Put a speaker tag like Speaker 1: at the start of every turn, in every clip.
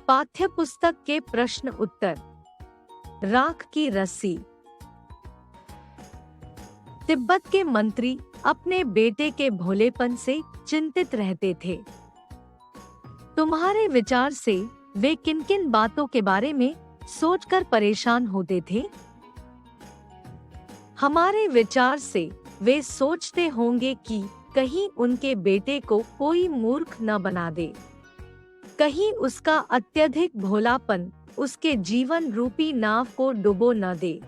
Speaker 1: पाठ्यपुस्तक के प्रश्न उत्तर। राख की रस्सी। तिब्बत के मंत्री अपने बेटे के भोलेपन से चिंतित रहते थे। तुम्हारे विचार से वे किन किन बातों के बारे में सोचकर परेशान होते थे? हमारे विचार से वे सोचते होंगे कि कहीं उनके बेटे को कोई मूर्ख न बना दे, कहीं उसका अत्यधिक भोलापन उसके जीवन रूपी नाव को डुबो न दे।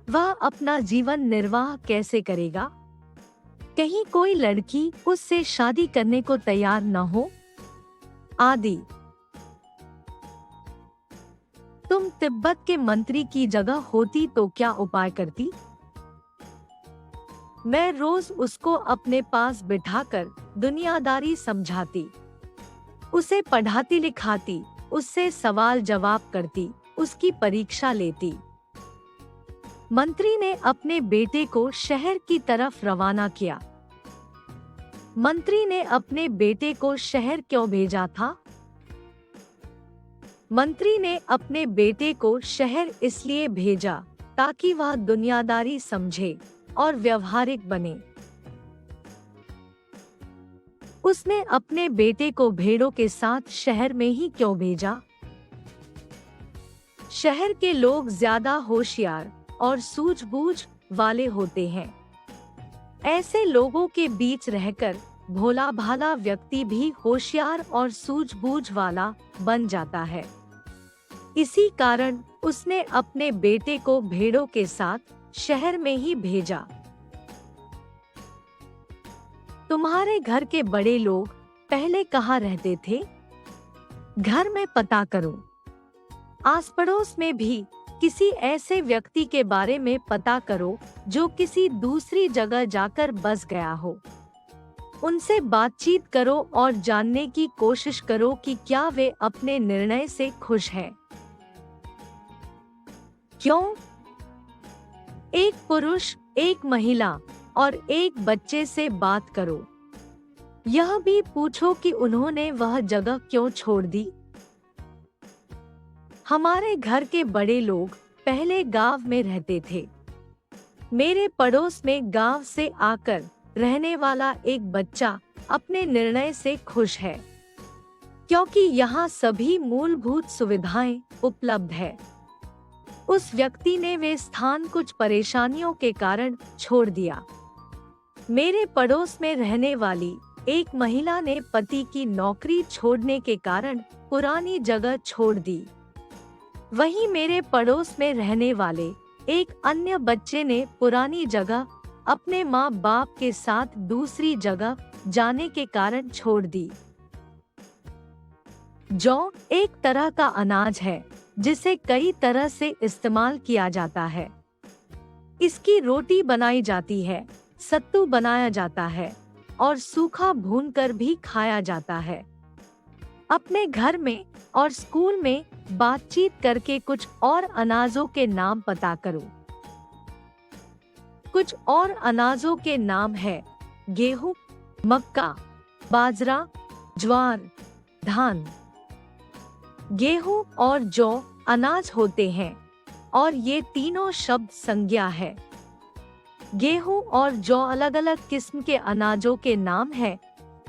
Speaker 1: वह अपना जीवन निर्वाह कैसे करेगा? कहीं कोई लड़की उससे शादी करने को तैयार न हो, आदि। तुम तिब्बत के मंत्री की जगह होती तो क्या उपाय करती? मैं रोज उसको अपने पास बिठाकर दुनियादारी समझाती, उसे पढ़ाती लिखाती, उससे सवाल जवाब करती, उसकी परीक्षा लेती। मंत्री ने अपने बेटे को शहर की तरफ रवाना किया। मंत्री ने अपने बेटे को शहर क्यों भेजा था? मंत्री ने अपने बेटे को शहर इसलिए भेजा ताकि वह दुनियादारी समझे और व्यवहारिक बने। उसने अपने बेटे को भेड़ों के साथ शहर में ही क्यों भेजा? शहर के लोग ज्यादा होशियार और सूझबूझ वाले होते हैं। ऐसे लोगों के बीच रहकर भोला भाला व्यक्ति भी होशियार और सूझबूझ वाला बन जाता है। इसी कारण उसने अपने बेटे को भेड़ों के साथ शहर में ही भेजा। तुम्हारे घर के बड़े लोग पहले कहाँ रहते थे? घर में पता करो। आस पड़ोस में भी किसी ऐसे व्यक्ति के बारे में पता करो जो किसी दूसरी जगह जाकर बस गया हो। उनसे बातचीत करो और जानने की कोशिश करो कि क्या वे अपने निर्णय से खुश हैं। क्यों? एक पुरुष, एक महिला और एक बच्चे से बात करो। यह भी पूछो कि उन्होंने वह जगह क्यों छोड़ दी। हमारे घर के बड़े लोग पहले गांव में रहते थे। मेरे पड़ोस में गांव से आकर रहने वाला एक बच्चा अपने निर्णय से खुश है, क्योंकि यहाँ सभी मूलभूत सुविधाएं उपलब्ध है। उस व्यक्ति ने वे स्थान कुछ परेशानियों के कारण छोड़ दिया। मेरे पड़ोस में रहने वाली एक महिला ने पति की नौकरी छोड़ने के कारण पुरानी जगह छोड़ दी। वहीं मेरे पड़ोस में रहने वाले एक अन्य बच्चे ने पुरानी जगह अपने माँ बाप के साथ दूसरी जगह जाने के कारण छोड़ दी। जौ एक तरह का अनाज है जिसे कई तरह से इस्तेमाल किया जाता है। इसकी रोटी बनाई जाती है, सत्तू बनाया जाता है और सूखा भूनकर भी खाया जाता है। अपने घर में और स्कूल में बातचीत करके कुछ और अनाजों के नाम पता करो। कुछ और अनाजों के नाम है गेहूं, मक्का, बाजरा, ज्वार, धान। गेहूं और जौ अनाज होते हैं और ये तीनों शब्द संज्ञा है। गेहूं और जौ अलग अलग किस्म के अनाजों के नाम है,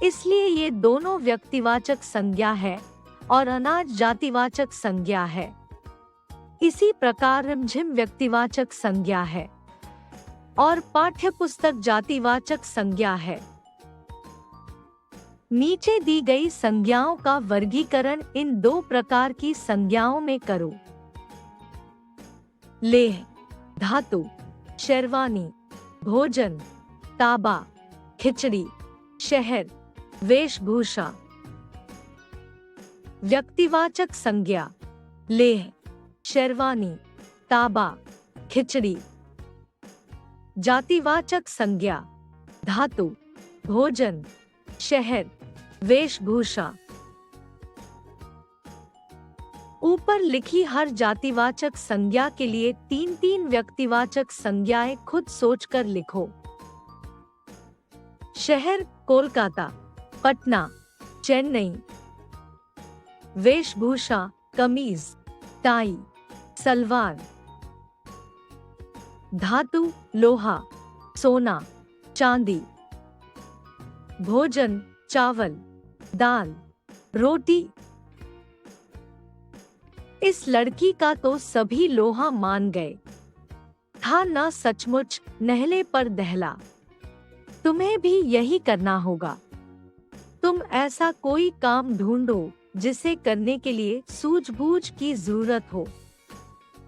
Speaker 1: इसलिए ये दोनों व्यक्तिवाचक संज्ञा है और अनाज जातिवाचक संज्ञा है। इसी प्रकार रिमझिम व्यक्तिवाचक संज्ञा है और पाठ्यपुस्तक जातिवाचक संज्ञा है। नीचे दी गई संज्ञाओं का वर्गीकरण इन दो प्रकार की संज्ञाओं में करो। लेह, धातु, शेरवानी, भोजन, ताबा, खिचड़ी, शहर, वेशभूषा। व्यक्तिवाचक संज्ञा लेह, शेरवानी, ताबा, खिचड़ी। जातिवाचक संज्ञा धातु, भोजन, शहर, वेशभूषा। ऊपर लिखी हर जातिवाचक संज्ञा के लिए 3-3 व्यक्तिवाचक संज्ञाएं खुद सोचकर लिखो। शहर कोलकाता, पटना, चेन्नई। वेशभूषा, कमीज, टाई, सलवार। धातु, लोहा, सोना, चांदी। भोजन, चावल, दाल, रोटी। इस लड़की का तो सभी लोहा मान गए। था ना सचमुच नहले पर दहला। तुम्हें भी यही करना होगा। तुम ऐसा कोई काम ढूंढो जिसे करने के लिए सूझबूझ की जरूरत हो।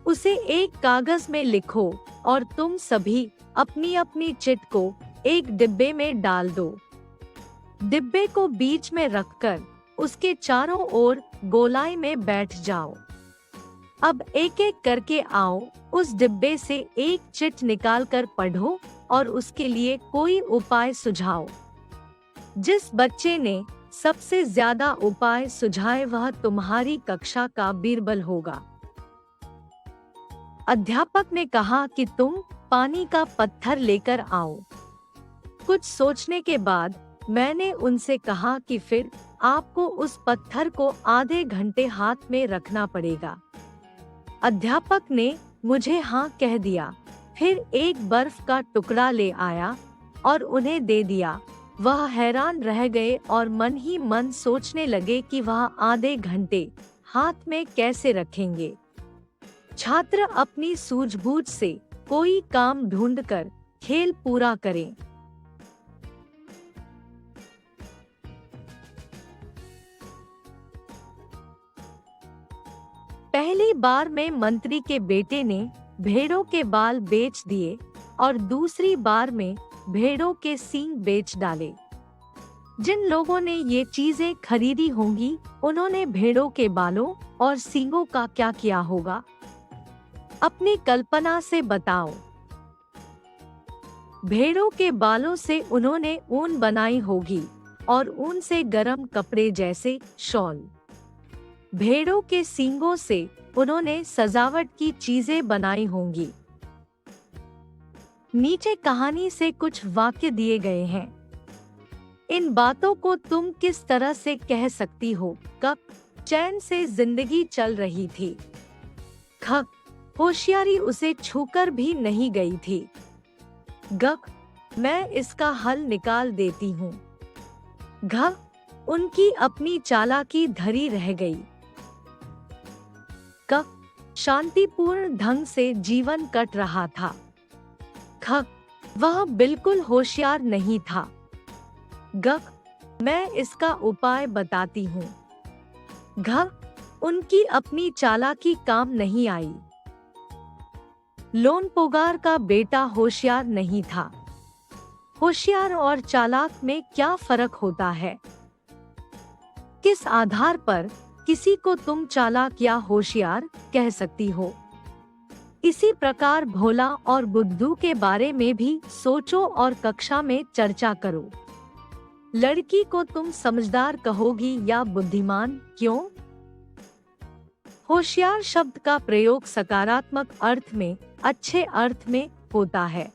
Speaker 1: उसे एक कागज में लिखो और तुम सभी अपनी अपनी चिट को एक डिब्बे में डाल दो। डिब्बे को बीच में रखकर उसके चारों ओर गोलाई में बैठ जाओ। अब एक एक करके आओ, उस डिब्बे से एक चिट निकालकर पढ़ो और उसके लिए कोई उपाय सुझाओ। जिस बच्चे ने सबसे ज्यादा उपाय सुझाए वह तुम्हारी कक्षा का बीरबल होगा। अध्यापक ने कहा कि तुम पानी का पत्थर लेकर आओ। कुछ सोचने के बाद मैंने उनसे कहा कि फिर आपको उस पत्थर को आधे घंटे हाथ में रखना पड़ेगा। अध्यापक ने मुझे हाँ कह दिया। फिर एक बर्फ का टुकड़ा ले आया और उन्हें दे दिया। वह हैरान रह गए और मन ही मन सोचने लगे कि वह आधे घंटे हाथ में कैसे रखेंगे। छात्र अपनी सूझबूझ से कोई काम ढूंढकर खेल पूरा करें। पहली बार में मंत्री के बेटे ने भेड़ों के बाल बेच दिए और दूसरी बार में भेड़ों के सींग बेच डाले। जिन लोगों ने ये चीजें खरीदी होंगी उन्होंने भेड़ों के बालों और सींगों का क्या किया होगा? अपनी कल्पना से बताओ। भेड़ों के बालों से उन्होंने ऊन बनाई होगी और ऊन से गर्म कपड़े जैसे शॉल। भेड़ों के सींगों से उन्होंने सजावट की चीजें बनाई होंगी। नीचे कहानी से कुछ वाक्य दिए गए हैं। इन बातों को तुम किस तरह से कह सकती हो? क, चैन से जिंदगी चल रही थी। ख, होशियारी उसे छूकर भी नहीं गई थी। ग, मैं इसका हल निकाल देती हूँ। घ, उनकी अपनी चालाकी धरी रह गई। क, शांतिपूर्ण ढंग से जीवन कट रहा था। ख, वह बिल्कुल होशियार नहीं था। ग, मैं इसका उपाय बताती हूँ। घ, उनकी अपनी चालाकी काम नहीं आई। लोनपोगार का बेटा होशियार नहीं था। होशियार और चालाक में क्या फर्क होता है? किस आधार पर किसी को तुम चालाक या होशियार कह सकती हो? इसी प्रकार भोला और बुद्धू के बारे में भी सोचो और कक्षा में चर्चा करो। लड़की को तुम समझदार कहोगी या बुद्धिमान? क्यों? होशियार शब्द का प्रयोग सकारात्मक अर्थ में, अच्छे अर्थ में होता है।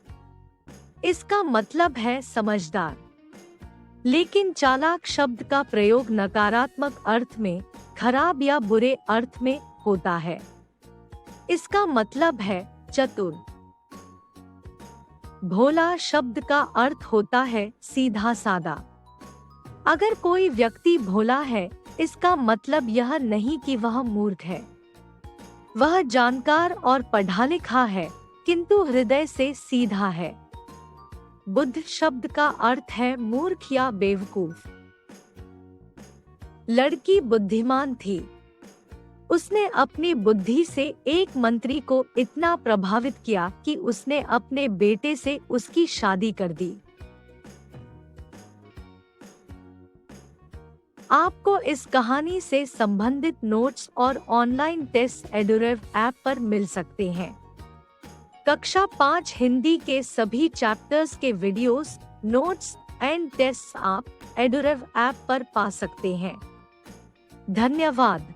Speaker 1: इसका मतलब है समझदार। लेकिन चालाक शब्द का प्रयोग नकारात्मक अर्थ में, खराब या बुरे अर्थ में होता है। इसका मतलब है चतुर। भोला शब्द का अर्थ होता है सीधा सादा। अगर कोई व्यक्ति भोला है, इसका मतलब यह नहीं कि वह मूर्ख है। वह जानकार और पढ़ा लिखा है, किंतु हृदय से सीधा है। बुद्ध शब्द का अर्थ है मूर्ख या बेवकूफ। लड़की बुद्धिमान थी। उसने अपनी बुद्धि से एक मंत्री को इतना प्रभावित किया कि उसने अपने बेटे से उसकी शादी कर दी। आपको इस कहानी से संबंधित नोट्स और ऑनलाइन टेस्ट एडुरेव ऐप पर मिल सकते हैं। कक्षा 5 हिंदी के सभी चैप्टर्स के वीडियोस, नोट्स एंड टेस्ट आप एडुरेव ऐप पर पा सकते हैं। धन्यवाद।